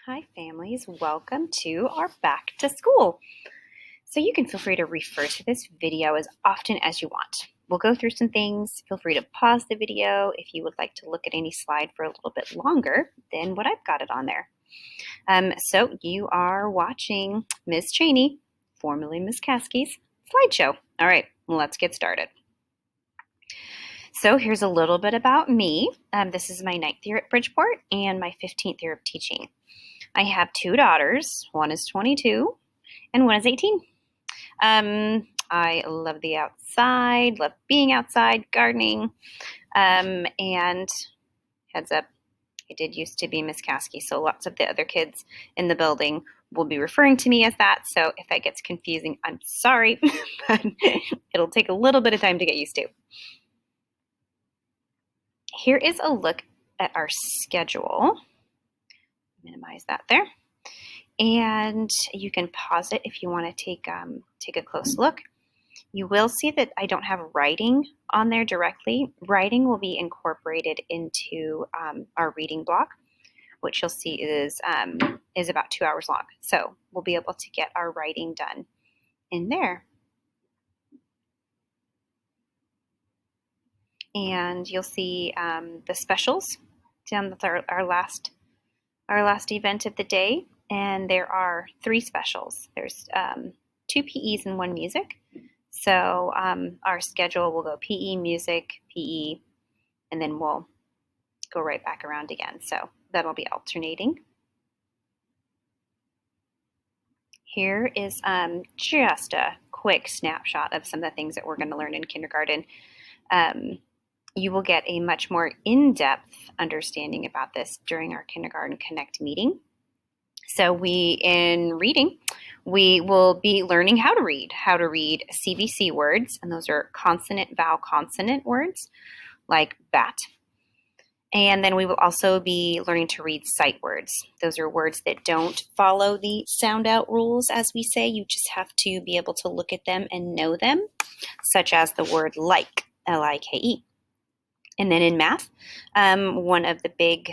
Hi families, welcome to our back to school. So you can feel free to refer to this video as often as you want. We'll go through some things. Feel free to pause the video if you would like to look at any slide for a little bit longer than what I've got it on there. So you are watching Ms. Cheney, formerly Ms. Caskey's slideshow. All right, let's get started. So here's a little bit about me. This is my 9th year at Bridgeport and my 15th year of teaching. I have 2 daughters. One is 22 and one is 18. I love the outside, love being outside, gardening, and heads up, I did used to be Miss Caskey, so lots of the other kids in the building will be referring to me as that, so if that gets confusing, I'm sorry, but it'll take a little bit of time to get used to. Here is a look at our schedule. Minimize that there. And you can pause it if you want to take a close look. You will see that I don't have writing on there directly. Writing will be incorporated into our reading block, which you'll see is about 2 hours long. So we'll be able to get our writing done in there. And you'll see the specials down with our last event of the day. And there are 3 specials. There's 2 PEs and 1 music. So our schedule will go PE, music, PE, and then we'll go right back around again. So that'll be alternating. Here is just a quick snapshot of some of the things that we're going to learn in kindergarten. You will get a much more in-depth understanding about this during our Kindergarten Connect meeting. So in reading, we will be learning how to read CVC words, and those are consonant, vowel, consonant words, like bat. And then we will also be learning to read sight words. Those are words that don't follow the sound out rules, as we say. You just have to be able to look at them and know them, such as the word like, L-I-K-E. And then in math, one of the big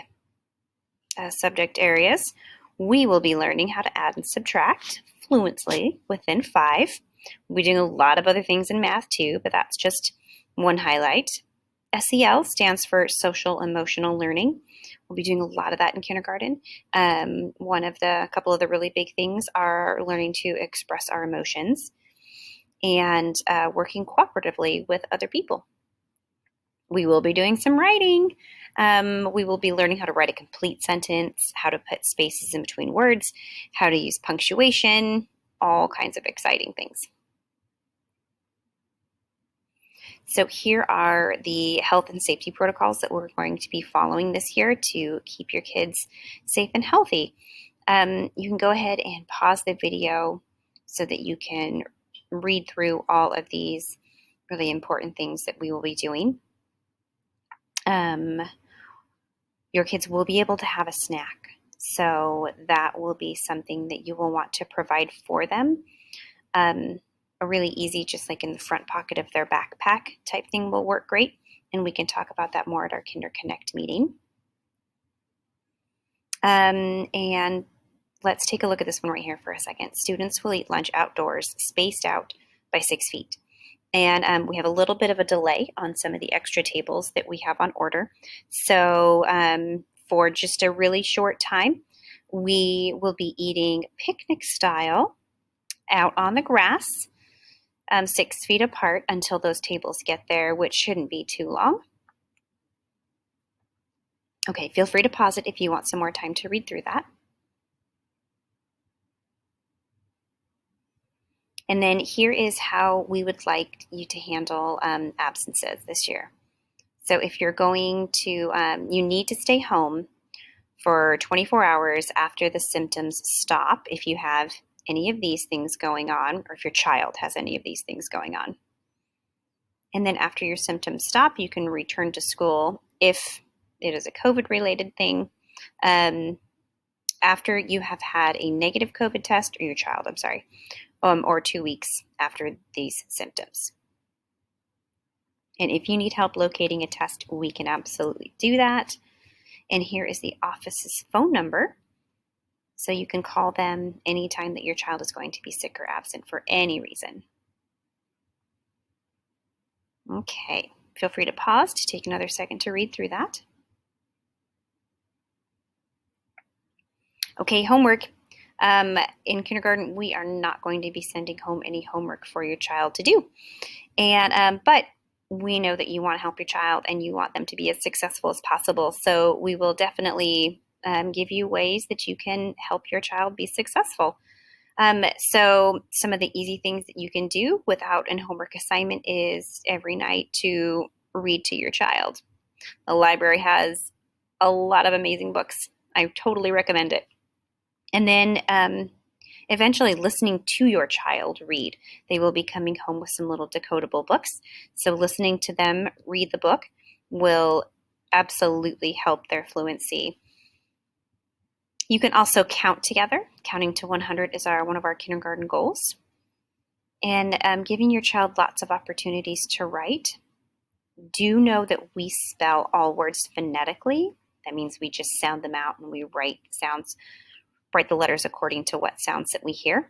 subject areas, we will be learning how to add and subtract fluently within 5. We'll be doing a lot of other things in math too, but that's just one highlight. SEL stands for social emotional learning. We'll be doing a lot of that in kindergarten. A couple of the really big things are learning to express our emotions and working cooperatively with other people. We will be doing some writing. We will be learning how to write a complete sentence, how to put spaces in between words, how to use punctuation, all kinds of exciting things. So here are the health and safety protocols that we're going to be following this year to keep your kids safe and healthy. You can go ahead and pause the video so that you can read through all of these really important things that we will be doing. Your kids will be able to have a snack. So that will be something that you will want to provide for them. A really easy, just like in the front pocket of their backpack type thing will work great. And we can talk about that more at our Kinder Connect meeting. And let's take a look at this one right here for a second. Students will eat lunch outdoors, spaced out by 6 feet. And we have a little bit of a delay on some of the extra tables that we have on order. So for just a really short time, we will be eating picnic style out on the grass, 6 feet apart until those tables get there, which shouldn't be too long. Okay, feel free to pause it if you want some more time to read through that. And then here is how we would like you to handle absences this year. So if you're going to, you need to stay home for 24 hours after the symptoms stop if you have any of these things going on, or if your child has any of these things going on. And then after your symptoms stop, you can return to school if it is a COVID-related thing, after you have had a negative COVID test, or your child, or 2 weeks after these symptoms. And if you need help locating a test, we can absolutely do that. And here is the office's phone number So you can call them anytime that your child is going to be sick or absent for any reason. Okay, feel free to pause to take another second to read through that. Okay, homework. In kindergarten, we are not going to be sending home any homework for your child to do. But we know that you want to help your child and you want them to be as successful as possible. So we will definitely give you ways that you can help your child be successful. So some of the easy things that you can do without an homework assignment is every night to read to your child. The library has a lot of amazing books. I totally recommend it. And then eventually listening to your child read. They will be coming home with some little decodable books. So listening to them read the book will absolutely help their fluency. You can also count together. Counting to 100 is one of our kindergarten goals. And giving your child lots of opportunities to write. Do know that we spell all words phonetically. That means we just sound them out and we write the letters according to what sounds that we hear,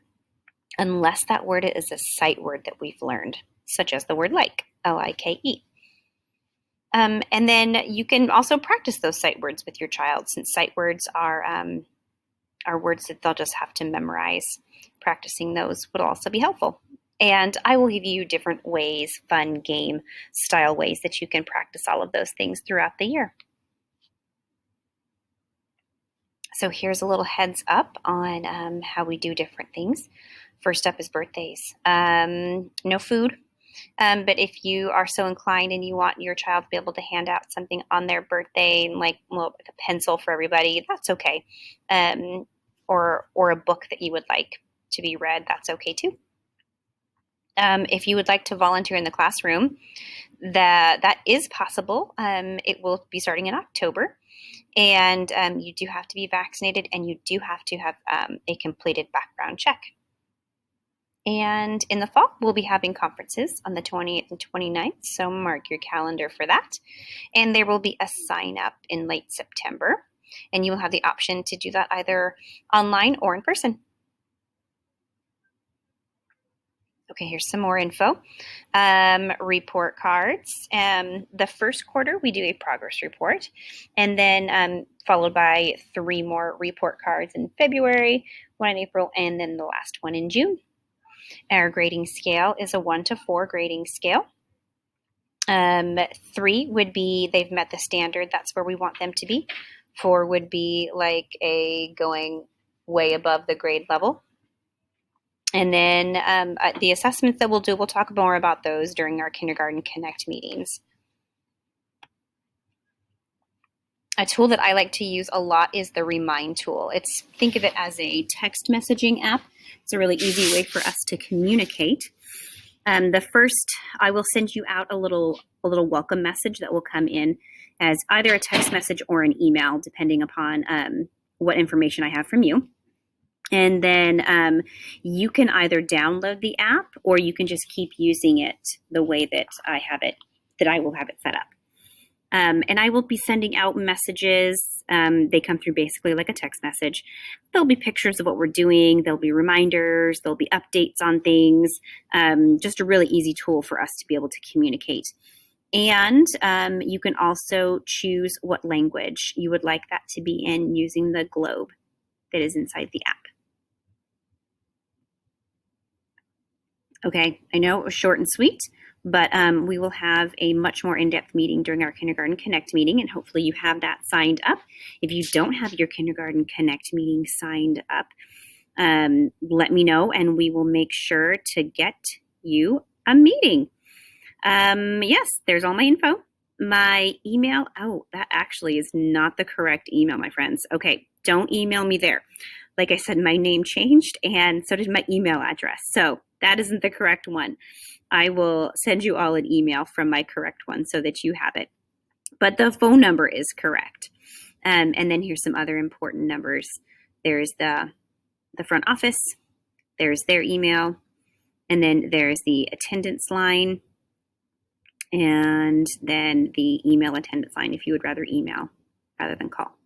unless that word is a sight word that we've learned, such as the word like, L-I-K-E. And then you can also practice those sight words with your child, since sight words are words that they'll just have to memorize. Practicing those would also be helpful. And I will give you different ways, fun game style ways that you can practice all of those things throughout the year. So here's a little heads up on how we do different things. First up is birthdays. No food, but if you are so inclined and you want your child to be able to hand out something on their birthday, like a pencil for everybody, that's okay. Or a book that you would like to be read, that's okay too. If you would like to volunteer in the classroom, that is possible. It will be starting in October. And you do have to be vaccinated and you do have to have a completed background check. And in the fall, we'll be having conferences on the 20th and 29th, so mark your calendar for that. And there will be a sign up in late September, and you will have the option to do that either online or in person. Okay, here's some more info. Report cards. The first quarter, we do a progress report, and then followed by 3 more report cards in February, 1 in April, and then the last one in June. Our grading scale is a 1 to 4 grading scale. 3 would be they've met the standard. That's where we want them to be. 4 would be like going way above the grade level. And then the assessments that we'll do, we'll talk more about those during our Kindergarten Connect meetings. A tool that I like to use a lot is the Remind tool. Think of it as a text messaging app. It's a really easy way for us to communicate. I will send you out a little welcome message that will come in as either a text message or an email, depending upon what information I have from you. And then you can either download the app or you can just keep using it the way that I will have it set up. And I will be sending out messages. They come through basically like a text message. There'll be pictures of what we're doing. There'll be reminders. There'll be updates on things. Just a really easy tool for us to be able to communicate. And you can also choose what language you would like that to be in using the globe that is inside the app. Okay, I know it was short and sweet, but we will have a much more in-depth meeting during our Kindergarten Connect meeting, and hopefully you have that signed up. If you don't have your Kindergarten Connect meeting signed up, let me know, and we will make sure to get you a meeting. Yes, there's all my info. My email, that actually is not the correct email, my friends. Okay, don't email me there. Like I said, my name changed, and so did my email address. So that isn't the correct one. I will send you all an email from my correct one so that you have it. But the phone number is correct. And then here's some other important numbers. There's the front office. There's their email. And then there's the attendance line. And then the email attendance line if you would rather email rather than call.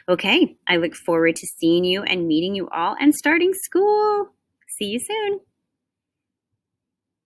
Okay, I look forward to seeing you and meeting you all and starting school. See you soon.